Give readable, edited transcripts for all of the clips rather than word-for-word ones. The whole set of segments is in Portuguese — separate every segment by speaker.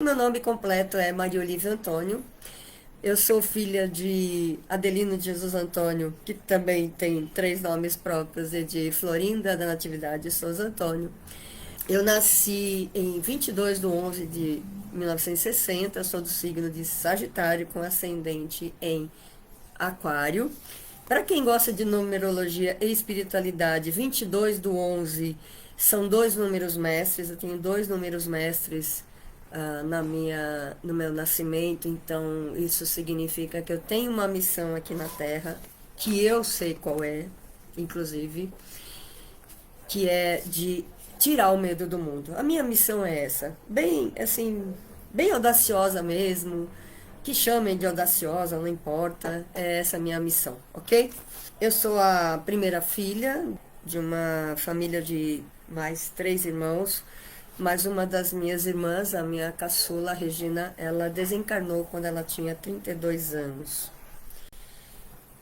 Speaker 1: Meu nome completo é Maria Olívia Antônio. Eu sou filha de Adelino de Jesus Antônio, que também tem três nomes próprios, e de Florinda da Natividade Souza Antônio. Eu nasci em 22 de 11 de 1960, sou do signo de Sagitário, com ascendente em Aquário. Para quem gosta de numerologia e espiritualidade, 22 do 11 são dois números mestres. Eu tenho dois números mestres no meu nascimento, então isso significa que eu tenho uma missão aqui na Terra, que eu sei qual é, inclusive, que é de tirar o medo do mundo. A minha missão é essa, bem assim, bem audaciosa mesmo, que chamem de audaciosa, não importa, é essa a minha missão, ok? Eu sou a primeira filha de uma família de mais três irmãos, mas uma das minhas irmãs, a minha caçula, a Regina, ela desencarnou quando ela tinha 32 anos.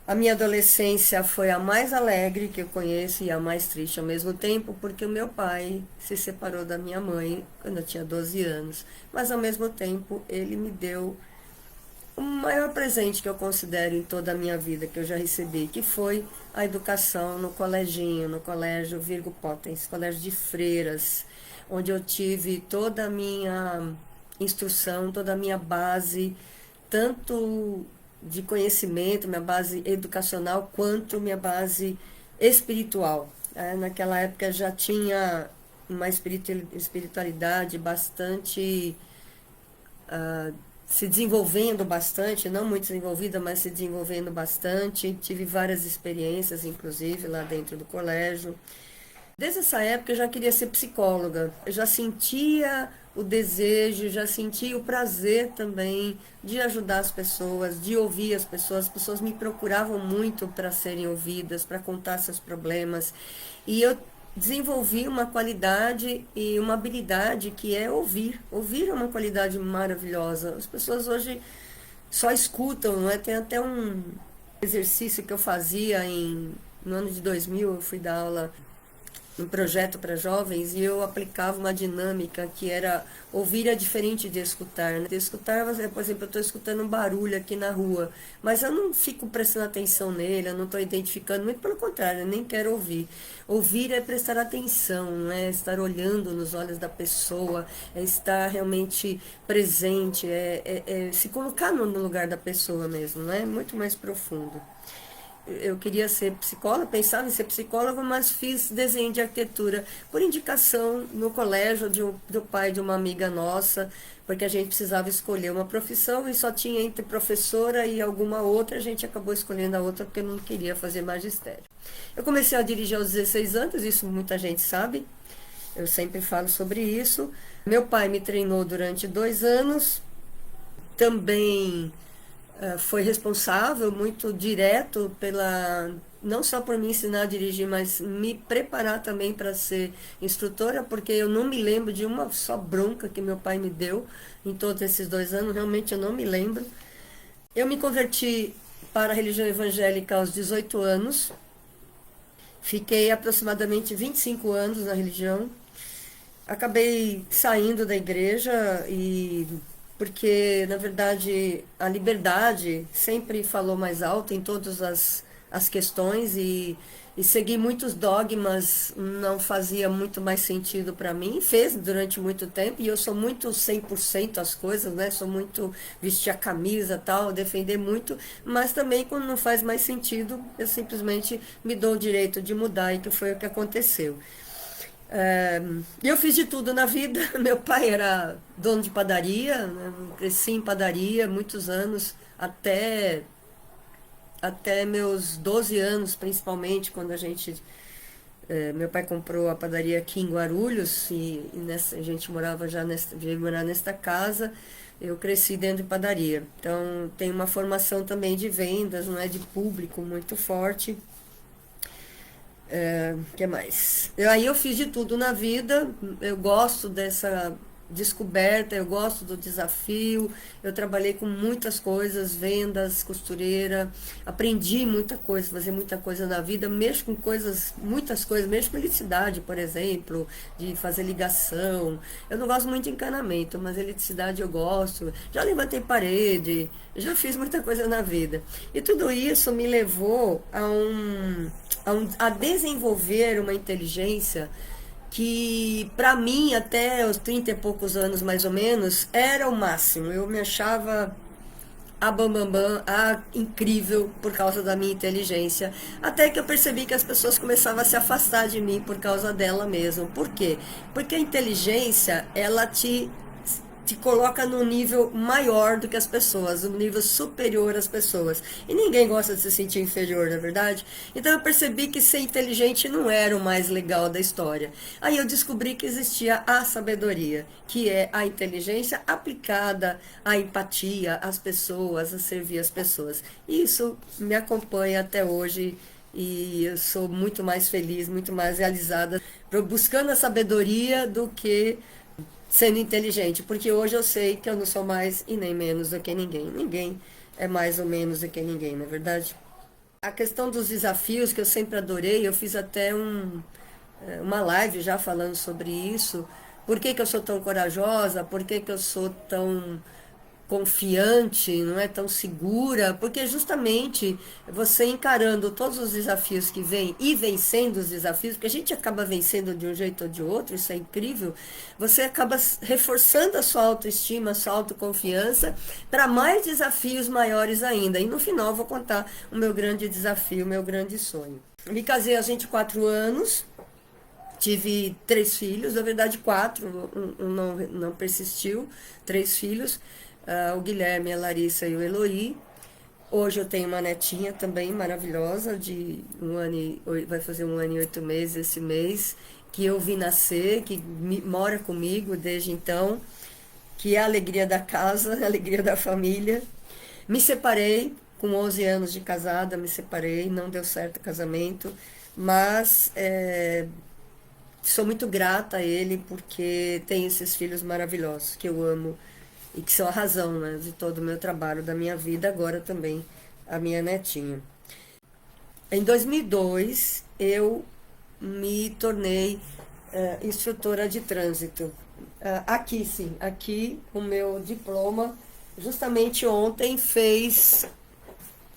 Speaker 1: A minha adolescência foi a mais alegre que eu conheço e a mais triste ao mesmo tempo, porque o meu pai se separou da minha mãe quando eu tinha 12 anos. Mas ao mesmo tempo ele me deu o maior presente que eu considero em toda a minha vida que eu já recebi, que foi a educação no coleginho, no colégio Virgo Potens, colégio de freiras, onde eu tive toda a minha instrução, toda a minha base, tanto de conhecimento, minha base educacional, quanto minha base espiritual. Naquela época já tinha uma espiritualidade bastante se desenvolvendo bastante, não muito desenvolvida, mas se desenvolvendo bastante. Tive várias experiências, inclusive, lá dentro do colégio. Desde essa época eu já queria ser psicóloga. Eu já sentia o desejo, já sentia o prazer também de ajudar as pessoas, de ouvir as pessoas. As pessoas me procuravam muito para serem ouvidas, para contar seus problemas. E eu desenvolvi uma qualidade e uma habilidade que é ouvir. Ouvir é uma qualidade maravilhosa. As pessoas hoje só escutam, não é? Tem até um exercício que eu fazia no ano de 2000, eu fui dar aula um projeto para jovens e eu aplicava uma dinâmica que era ouvir é diferente de escutar. Né? De escutar, por exemplo, eu estou escutando um barulho aqui na rua, mas eu não fico prestando atenção nele, eu não estou identificando, muito pelo contrário, eu nem quero ouvir. Ouvir é prestar atenção, não é estar olhando nos olhos da pessoa, é estar realmente presente, é se colocar no lugar da pessoa mesmo, não é? Muito mais profundo. Eu queria ser psicóloga, pensava em ser psicóloga, mas fiz desenho de arquitetura por indicação no colégio do pai de uma amiga nossa, porque a gente precisava escolher uma profissão e só tinha entre professora e alguma outra, a gente acabou escolhendo a outra porque não queria fazer magistério. Eu comecei a dirigir aos 16 anos, isso muita gente sabe, eu sempre falo sobre isso. Meu pai me treinou durante 2 anos, também foi responsável, muito direto pela não só por me ensinar a dirigir, mas me preparar também para ser instrutora, porque eu não me lembro de uma só bronca que meu pai me deu em todos esses 2 anos, realmente eu não me lembro. Eu me converti para a religião evangélica aos 18 anos, fiquei aproximadamente 25 anos na religião, acabei saindo da igreja e porque na verdade a liberdade sempre falou mais alto em todas as questões e seguir muitos dogmas não fazia muito mais sentido para mim, fez durante muito tempo e eu sou muito 100% as coisas, né? Sou muito vestir a camisa tal, defender muito, mas também quando não faz mais sentido, eu simplesmente me dou o direito de mudar e que foi o que aconteceu. Eu fiz de tudo na vida. Meu pai era dono de padaria, né? Cresci em padaria muitos anos, até meus 12 anos, principalmente, quando meu pai comprou a padaria aqui em Guarulhos a gente morava veio morar nesta casa. Eu cresci dentro de padaria. Então, tem uma formação também de vendas, não é, de público muito forte. Que mais? Aí eu fiz de tudo na vida. Eu gosto dessa. descoberta, eu gosto do desafio, eu trabalhei com muitas coisas, vendas, costureira, aprendi muita coisa, fazer muita coisa na vida, mexo com coisas, muitas coisas, mexo com eletricidade, por exemplo, de fazer ligação. Eu não gosto muito de encanamento, mas eletricidade eu gosto. Já levantei parede, já fiz muita coisa na vida. E tudo isso me levou a desenvolver uma inteligência que para mim até os 30 e poucos anos mais ou menos era o máximo. Eu me achava a bambambam, a incrível por causa da minha inteligência, até que eu percebi que as pessoas começavam a se afastar de mim por causa dela mesmo. Por quê? Porque a inteligência, ela te coloca num nível maior do que as pessoas, um nível superior às pessoas. E ninguém gosta de se sentir inferior, não é verdade? Então eu percebi que ser inteligente não era o mais legal da história. Aí eu descobri que existia a sabedoria, que é a inteligência aplicada à empatia, às pessoas, a servir as pessoas. E isso me acompanha até hoje. E eu sou muito mais feliz, muito mais realizada buscando a sabedoria do que sendo inteligente, porque hoje eu sei que eu não sou mais e nem menos do que ninguém. Ninguém é mais ou menos do que ninguém, não é verdade? A questão dos desafios que eu sempre adorei, eu fiz até uma live já falando sobre isso. Por que que eu sou tão corajosa? Por que que eu sou tão confiante, não é tão segura? Porque justamente você encarando todos os desafios que vêm e vencendo os desafios, porque a gente acaba vencendo de um jeito ou de outro, isso é incrível, você acaba reforçando a sua autoestima, a sua autoconfiança para mais desafios maiores ainda. E no final eu vou contar o meu grande desafio, o meu grande sonho. Me casei aos 24 anos, tive 3 filhos, na verdade 4, não persistiu, 3 filhos. O Guilherme, a Larissa e o Eloy. Hoje eu tenho uma netinha também maravilhosa, de vai fazer 1 ano e 8 meses esse mês, que eu vi nascer, que mora comigo desde então, que é a alegria da casa, a alegria da família. Me separei, com 11 anos de casada, me separei, não deu certo o casamento, mas sou muito grata a ele porque tem esses filhos maravilhosos que eu amo e que são a razão, né, de todo o meu trabalho, da minha vida, agora também a minha netinha. Em 2002, eu me tornei instrutora de trânsito. Aqui, sim, aqui o meu diploma, justamente ontem, fez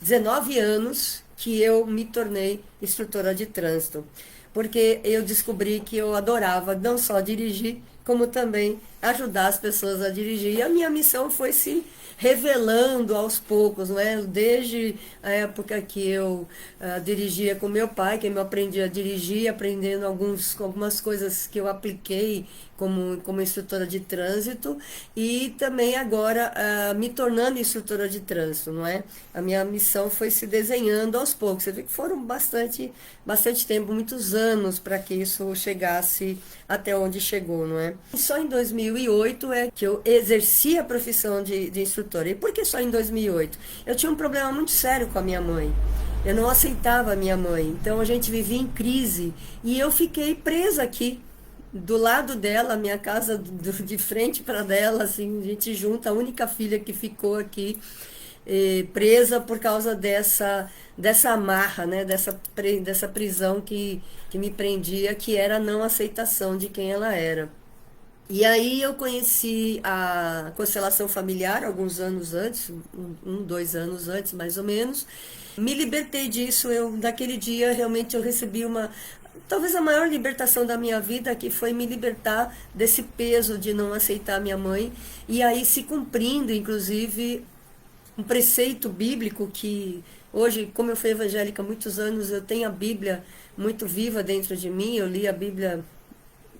Speaker 1: 19 anos que eu me tornei instrutora de trânsito, porque eu descobri que eu adorava não só dirigir, como também ajudar as pessoas a dirigir. E a minha missão foi se revelando aos poucos, não é? Desde a época que eu dirigia com meu pai, que eu aprendi a dirigir, aprendendo algumas coisas que eu apliquei como instrutora de trânsito, e também agora me tornando instrutora de trânsito, não é? A minha missão foi se desenhando aos poucos. Você vê que foram bastante tempo, muitos anos, para que isso chegasse até onde chegou, não é? E só em 2008 é que eu exerci a profissão de instrutora. E por que só em 2008? Eu tinha um problema muito sério com a minha mãe. Eu não aceitava a minha mãe, então a gente vivia em crise e eu fiquei presa aqui, do lado dela, minha casa de frente para dela, assim, a gente junta, a única filha que ficou aqui presa por causa dessa amarra, né, dessa prisão que me prendia, que era a não aceitação de quem ela era. E aí eu conheci a constelação familiar alguns anos antes, 2 anos antes mais ou menos. Me libertei disso, naquele dia realmente eu recebi talvez a maior libertação da minha vida, que foi me libertar desse peso de não aceitar minha mãe, e aí se cumprindo, inclusive, um preceito bíblico que hoje, como eu fui evangélica há muitos anos, eu tenho a Bíblia muito viva dentro de mim, eu li a Bíblia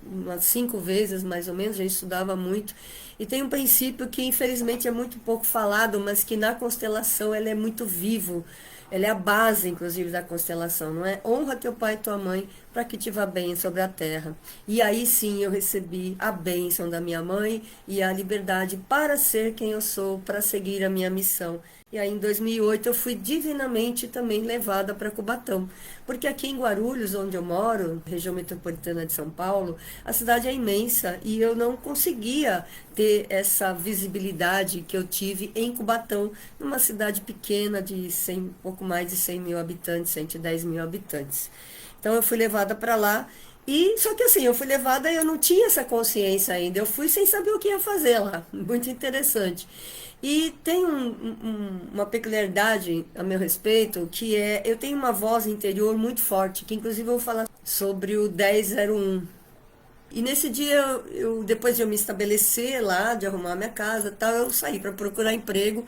Speaker 1: umas 5 vezes mais ou menos, já estudava muito, e tem um princípio que infelizmente é muito pouco falado, mas que na constelação ele é muito vivo, ele é a base inclusive da constelação, não é? Honra teu pai e tua mãe para que te vá bem sobre a terra. E aí sim eu recebi a bênção da minha mãe e a liberdade para ser quem eu sou, para seguir a minha missão. E aí em 2008 eu fui divinamente também levada para Cubatão. Porque aqui em Guarulhos, onde eu moro, região metropolitana de São Paulo, a cidade é imensa e eu não conseguia ter essa visibilidade que eu tive em Cubatão, numa cidade pequena de 100, pouco mais de 100 mil habitantes, 110 mil habitantes. Então eu fui levada para lá e só que assim, eu fui levada e eu não tinha essa consciência ainda. Eu fui sem saber o que ia fazer lá. Muito interessante. E tem uma peculiaridade a meu respeito, que é, eu tenho uma voz interior muito forte, que inclusive eu vou falar sobre o 1001. E nesse dia, depois de eu me estabelecer lá, de arrumar minha casa e tal, eu saí para procurar emprego.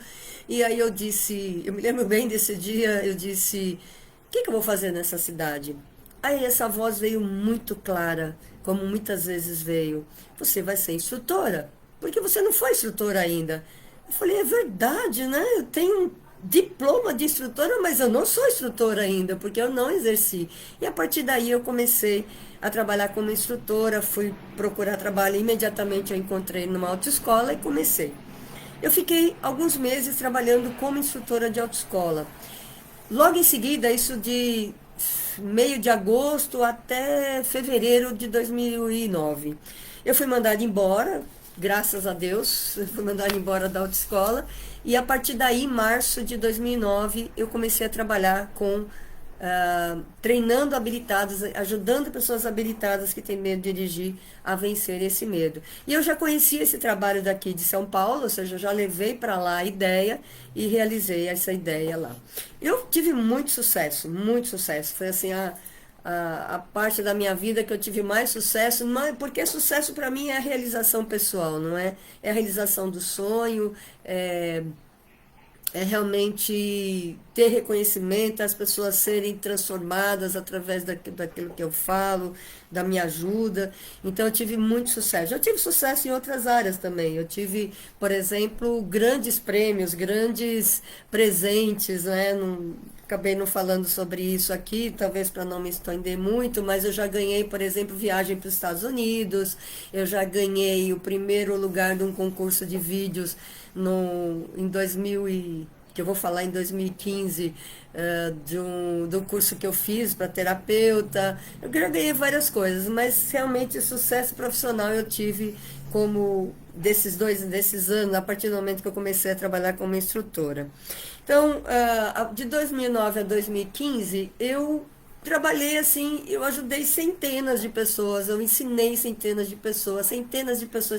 Speaker 1: E aí eu disse, eu me lembro bem desse dia, eu disse, o que eu vou fazer nessa cidade? Aí essa voz veio muito clara, como muitas vezes veio. Você vai ser instrutora, porque você não foi instrutora ainda. Eu falei, é verdade, né? Eu tenho um diploma de instrutora, mas eu não sou instrutora ainda, porque eu não exerci. E a partir daí eu comecei a trabalhar como instrutora, fui procurar trabalho, imediatamente eu encontrei numa autoescola e comecei. Eu fiquei alguns meses trabalhando como instrutora de autoescola. Logo em seguida, isso de meio de agosto até fevereiro de 2009. Eu fui mandada embora, graças a Deus, eu fui mandada embora da autoescola. E a partir daí, em março de 2009, eu comecei a trabalhar com treinando habilitados, ajudando pessoas habilitadas que têm medo de dirigir a vencer esse medo. E eu já conhecia esse trabalho daqui de São Paulo, ou seja, eu já levei para lá a ideia e realizei essa ideia lá. Eu tive muito sucesso, muito sucesso. Foi assim a parte da minha vida que eu tive mais sucesso, porque sucesso para mim é a realização pessoal, não é? É a realização do sonho, é realmente ter reconhecimento, as pessoas serem transformadas através daquilo que eu falo, da minha ajuda. Então eu tive muito sucesso. Eu tive sucesso em outras áreas também. Eu tive, por exemplo, grandes prêmios, grandes presentes, né? Não, acabei não falando sobre isso aqui, talvez para não me estender muito, mas eu já ganhei, por exemplo, viagem para os Estados Unidos, eu já ganhei o primeiro lugar de um concurso de vídeos em 2000 que eu vou falar em 2015, do curso que eu fiz para terapeuta. Eu já ganhei várias coisas, mas realmente sucesso profissional eu tive como desses anos, a partir do momento que eu comecei a trabalhar como instrutora. Então, de 2009 a 2015, eu trabalhei assim, eu ajudei centenas de pessoas, eu ensinei centenas de pessoas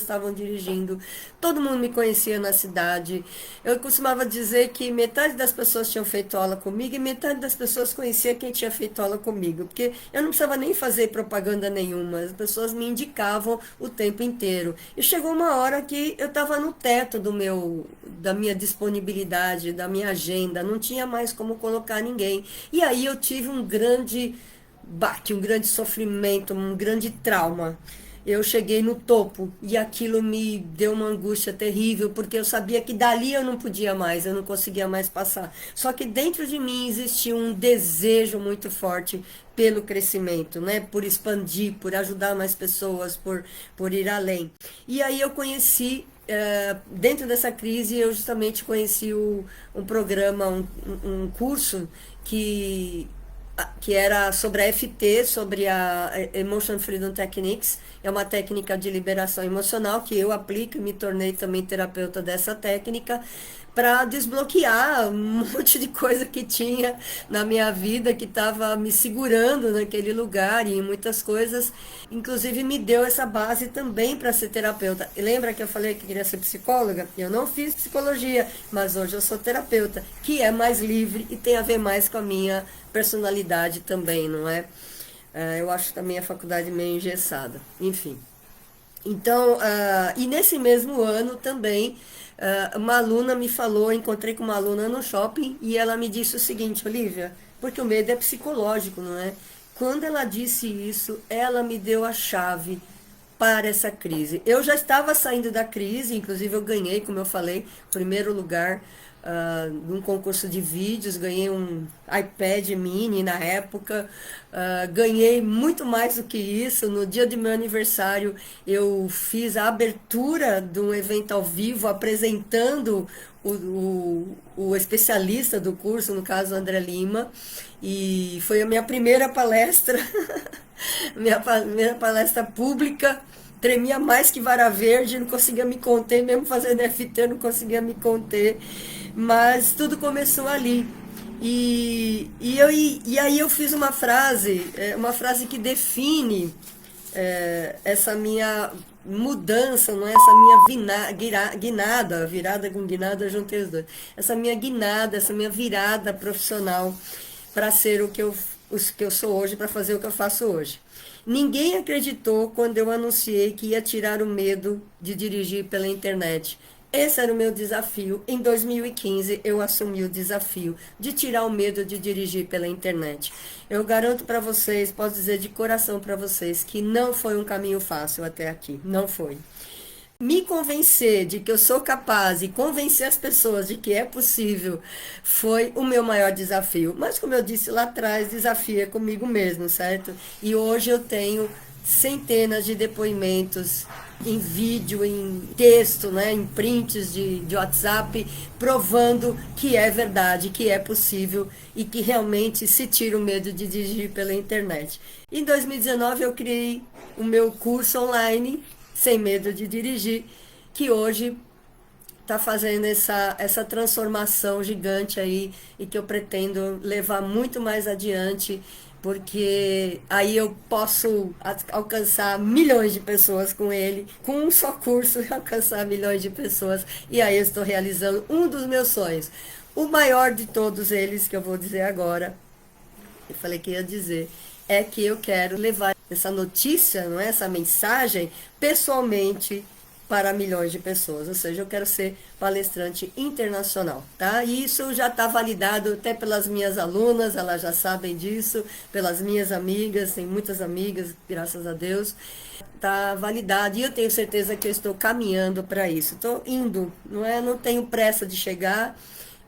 Speaker 1: estavam dirigindo, todo mundo me conhecia na cidade. Eu costumava dizer que metade das pessoas tinham feito aula comigo e metade das pessoas conhecia quem tinha feito aula comigo, porque eu não precisava nem fazer propaganda nenhuma, as pessoas me indicavam o tempo inteiro. E chegou uma hora que eu estava no teto da minha disponibilidade, da minha agenda, não tinha mais como colocar ninguém. E aí eu tive um grande baque, um grande sofrimento, um grande trauma. Eu cheguei no topo e aquilo me deu uma angústia terrível, porque eu sabia que dali eu não podia mais, eu não conseguia mais passar. Só que dentro de mim existia um desejo muito forte pelo crescimento, né? Por expandir, por ajudar mais pessoas, por ir além. E aí eu conheci dentro dessa crise, eu justamente conheci um programa, um curso que era sobre a FT, sobre a Emotion Freedom Techniques, é uma técnica de liberação emocional que eu aplico e me tornei também terapeuta dessa técnica, para desbloquear um monte de coisa que tinha na minha vida, que estava me segurando naquele lugar e em muitas coisas. Inclusive me deu essa base também para ser terapeuta. E lembra que eu falei que queria ser psicóloga? Eu não fiz psicologia, mas hoje eu sou terapeuta, que é mais livre e tem a ver mais com a minha personalidade também, não é? Eu acho também a faculdade meio engessada. Enfim. Então, e nesse mesmo ano também, uma aluna me falou, encontrei com uma aluna no shopping e ela me disse o seguinte: Olivia, porque o medo é psicológico, não é? Quando ela disse isso, ela me deu a chave para essa crise. Eu já estava saindo da crise, inclusive eu ganhei, como eu falei, primeiro lugar num concurso de vídeos, ganhei um iPad mini na época, ganhei muito mais do que isso. No dia de meu aniversário, eu fiz a abertura de um evento ao vivo, apresentando o especialista do curso, no caso, André Lima, e foi a minha primeira palestra, minha primeira palestra pública. Tremia mais que vara verde, não conseguia me conter, mesmo fazendo FT, não conseguia me conter. Mas tudo começou ali. E aí eu fiz uma frase que define essa minha mudança, não é? Essa minha guinada, virada com guinada, eu juntei os dois. Essa minha guinada, essa minha virada profissional para ser o que eu sou hoje, para fazer o que eu faço hoje. Ninguém acreditou quando eu anunciei que ia tirar o medo de dirigir pela internet. Esse era o meu desafio. Em 2015, eu assumi o desafio de tirar o medo de dirigir pela internet. Eu garanto para vocês, posso dizer de coração para vocês, que não foi um caminho fácil até aqui. Não foi. Me convencer de que eu sou capaz e convencer as pessoas de que é possível foi o meu maior desafio. Mas, como eu disse lá atrás, desafio é comigo mesmo, certo? E hoje eu tenho centenas de depoimentos em vídeo, em texto, né, em prints de WhatsApp, provando que é verdade, que é possível e que realmente se tira o medo de dirigir pela internet. Em 2019 eu criei o meu curso online, Sem Medo de Dirigir, que hoje está fazendo essa transformação gigante aí e que eu pretendo levar muito mais adiante, porque aí eu posso alcançar milhões de pessoas com ele, com um só curso, alcançar milhões de pessoas, e aí eu estou realizando um dos meus sonhos. O maior de todos eles, que eu vou dizer agora, eu falei que ia dizer, é que eu quero levar essa notícia, não é, essa mensagem, pessoalmente para milhões de pessoas, ou seja, eu quero ser palestrante internacional, tá? E isso já está validado até pelas minhas alunas, elas já sabem disso, pelas minhas amigas, tem muitas amigas, graças a Deus, está validado e eu tenho certeza que eu estou caminhando para isso, estou indo, não é? Não tenho pressa de chegar,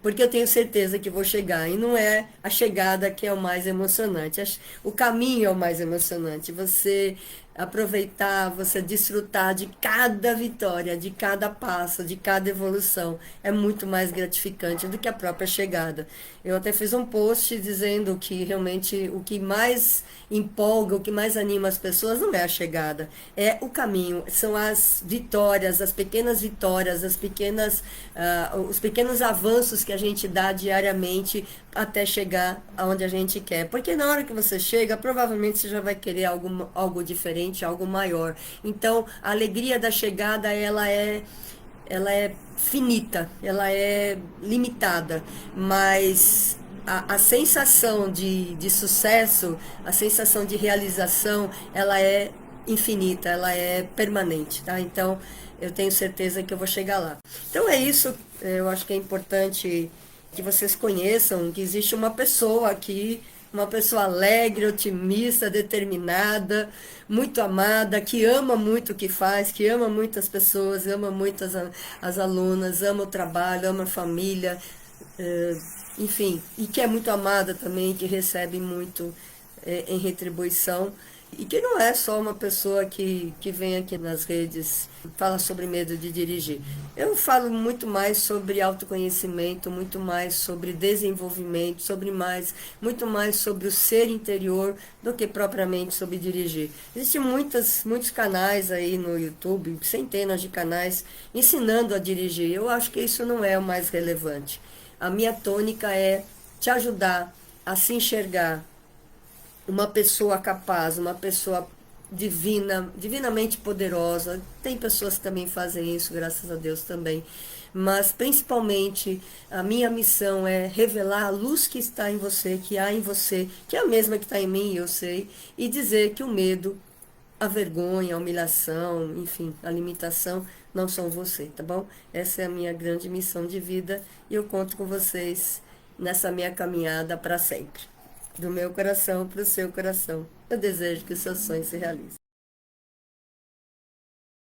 Speaker 1: porque eu tenho certeza que vou chegar. E não é a chegada que é o mais emocionante. O caminho é o mais emocionante. Você aproveitar, você desfrutar de cada vitória, de cada passo, de cada evolução. É muito mais gratificante do que a própria chegada. Eu até fiz um post dizendo que realmente o que mais empolga, o que mais anima as pessoas não é a chegada, é o caminho, são as vitórias, as pequenas vitórias, os pequenos avanços que a gente dá diariamente até chegar aonde a gente quer. Porque na hora que você chega, provavelmente você já vai querer algo diferente, algo maior. Então, a alegria da chegada, ela é finita, ela é limitada, mas a sensação de sucesso, a sensação de realização, ela é infinita, ela é permanente, tá? Então, eu tenho certeza que eu vou chegar lá. Então é isso, eu acho que é importante que vocês conheçam que existe uma pessoa aqui, uma pessoa alegre, otimista, determinada, muito amada, que ama muito o que faz, que ama muito as pessoas, ama muito as alunas, ama o trabalho, ama a família, enfim, e que é muito amada também, que recebe muito em retribuição. E que não é só uma pessoa que vem aqui nas redes, fala sobre medo de dirigir. Eu falo muito mais sobre autoconhecimento, muito mais sobre desenvolvimento, muito mais sobre o ser interior do que propriamente sobre dirigir. Existem muitos canais aí no YouTube, centenas de canais, ensinando a dirigir. Eu acho que isso não é o mais relevante. A minha tônica é te ajudar a se enxergar uma pessoa capaz, uma pessoa divina, divinamente poderosa. Tem pessoas que também fazem isso, graças a Deus também. Mas principalmente a minha missão é revelar a luz que está em você, que há em você, que é a mesma que está em mim, eu sei, e dizer que o medo, a vergonha, a humilhação, enfim, a limitação não são você, tá bom? Essa é a minha grande missão de vida e eu conto com vocês nessa minha caminhada para sempre. Do meu coração para o seu coração. Eu desejo que o seu sonho se realize.